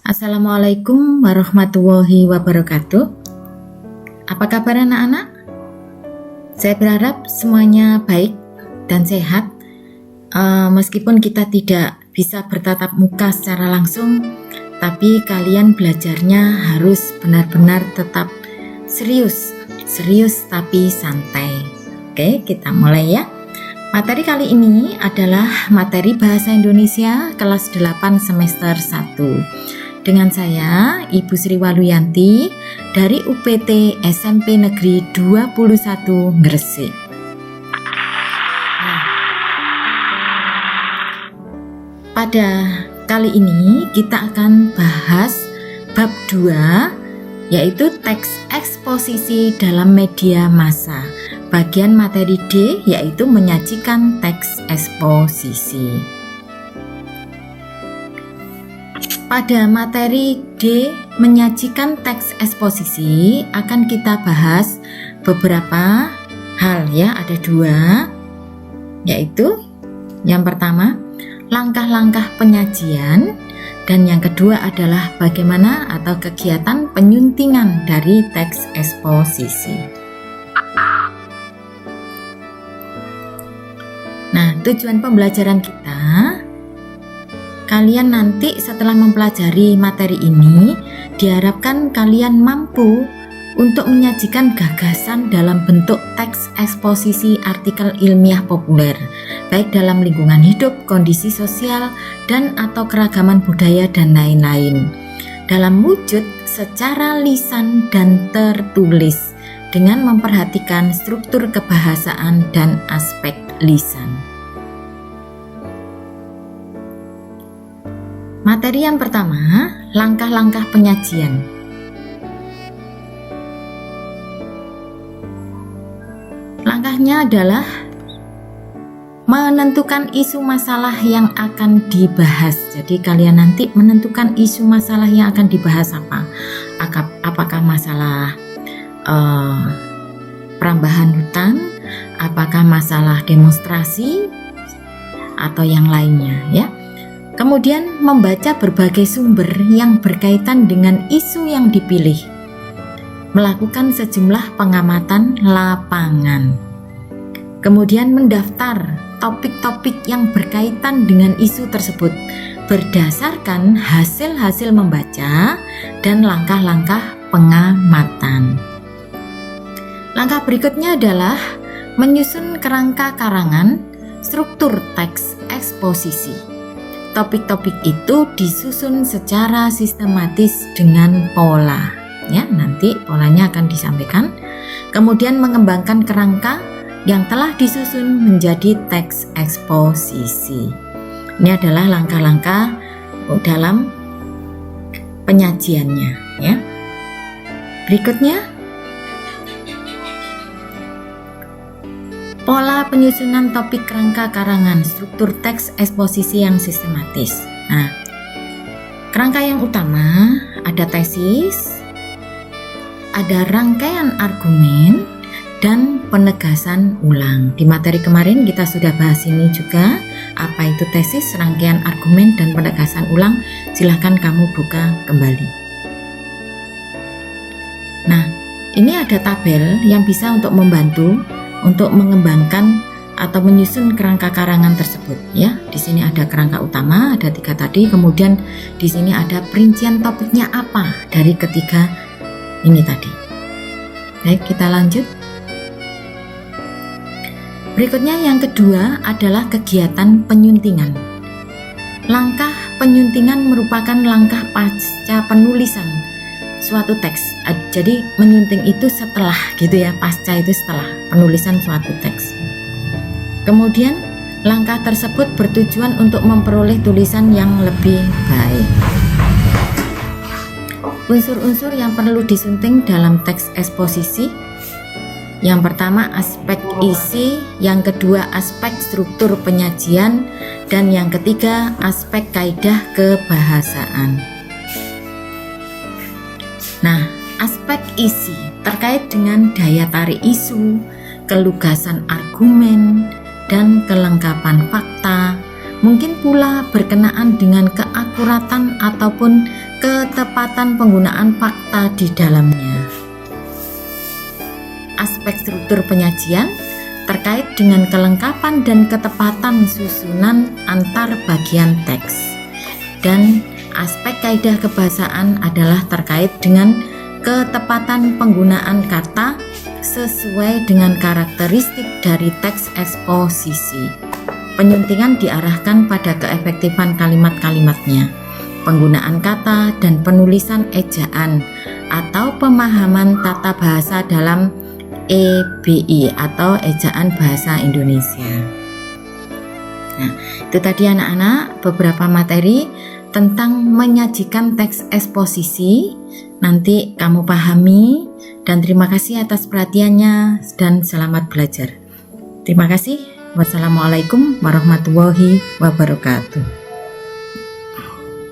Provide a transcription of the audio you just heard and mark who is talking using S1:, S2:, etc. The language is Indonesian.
S1: Assalamualaikum warahmatullahi wabarakatuh. Apa kabar anak-anak? Saya berharap semuanya baik dan sehat. Meskipun kita tidak bisa bertatap muka secara langsung, tapi kalian belajarnya harus benar-benar tetap serius tapi santai. Oke, kita mulai ya. Materi kali ini adalah materi Bahasa Indonesia kelas 8 semester 1. Dengan saya, Ibu Sri Waluyanti dari UPT SMP Negeri 21 Gresik. Pada kali ini kita akan bahas bab 2, yaitu teks eksposisi dalam media massa. Bagian materi D yaitu menyajikan teks eksposisi. Pada materi D menyajikan teks eksposisi akan kita bahas beberapa hal ya, ada 2, yaitu yang pertama langkah-langkah penyajian dan yang kedua adalah bagaimana atau kegiatan penyuntingan dari teks eksposisi. Nah, tujuan pembelajaran kita, kalian nanti setelah mempelajari materi ini, diharapkan kalian mampu untuk menyajikan gagasan dalam bentuk teks eksposisi artikel ilmiah populer, baik dalam lingkungan hidup, kondisi sosial, dan atau keragaman budaya dan lain-lain, dalam wujud secara lisan dan tertulis, dengan memperhatikan struktur kebahasaan dan aspek lisan. Materi yang pertama, langkah-langkah penyajian. Langkahnya adalah menentukan isu masalah yang akan dibahas. Jadi kalian nanti menentukan isu masalah yang akan dibahas apa. Apakah masalah perambahan hutan, apakah masalah demonstrasi, atau yang lainnya ya. Kemudian membaca berbagai sumber yang berkaitan dengan isu yang dipilih. Melakukan sejumlah pengamatan lapangan. Kemudian mendaftar topik-topik yang berkaitan dengan isu tersebut berdasarkan hasil-hasil membaca dan langkah-langkah pengamatan. Langkah berikutnya adalah menyusun kerangka karangan struktur teks eksposisi. Topik-topik itu disusun secara sistematis dengan pola. Ya, nanti polanya akan disampaikan. Kemudian mengembangkan kerangka yang telah disusun menjadi teks eksposisi. Ini adalah langkah-langkah dalam penyajiannya. Ya. Berikutnya, pola penyusunan topik kerangka karangan struktur teks eksposisi yang sistematis. Nah, kerangka yang utama ada tesis, ada rangkaian argumen, dan penegasan ulang. Di materi kemarin kita sudah bahas ini juga, apa itu tesis, rangkaian argumen, dan penegasan ulang. Silahkan kamu buka kembali. Nah, ini ada tabel yang bisa untuk membantu untuk mengembangkan atau menyusun kerangka karangan tersebut ya. Di sini ada kerangka utama, ada 3 tadi, kemudian di sini ada perincian topiknya apa dari ketiga ini tadi. Baik, kita lanjut. Berikutnya yang kedua adalah kegiatan penyuntingan. Langkah penyuntingan merupakan langkah pasca penulisan suatu teks. Jadi menyunting itu setelah gitu ya, pasca itu setelah penulisan suatu teks. Kemudian langkah tersebut bertujuan untuk memperoleh tulisan yang lebih baik. Unsur-unsur yang perlu disunting dalam teks eksposisi. Yang pertama aspek isi, yang kedua aspek struktur penyajian, dan yang ketiga aspek kaidah kebahasaan. Nah, aspek isi terkait dengan daya tarik isu, kelugasan argumen, dan kelengkapan fakta, mungkin pula berkenaan dengan keakuratan ataupun ketepatan penggunaan fakta di dalamnya. Aspek struktur penyajian terkait dengan kelengkapan dan ketepatan susunan antar bagian teks. Dan aspek kaidah kebahasaan adalah terkait dengan ketepatan penggunaan kata sesuai dengan karakteristik dari teks eksposisi. Penyuntingan diarahkan pada keefektifan kalimat-kalimatnya, penggunaan kata dan penulisan ejaan atau pemahaman tata bahasa dalam EBI atau Ejaan Bahasa Indonesia. Nah, itu tadi anak-anak beberapa materi tentang menyajikan teks eksposisi. Nanti kamu pahami, dan terima kasih atas perhatiannya dan selamat belajar. Terima kasih. Wassalamualaikum warahmatullahi wabarakatuh.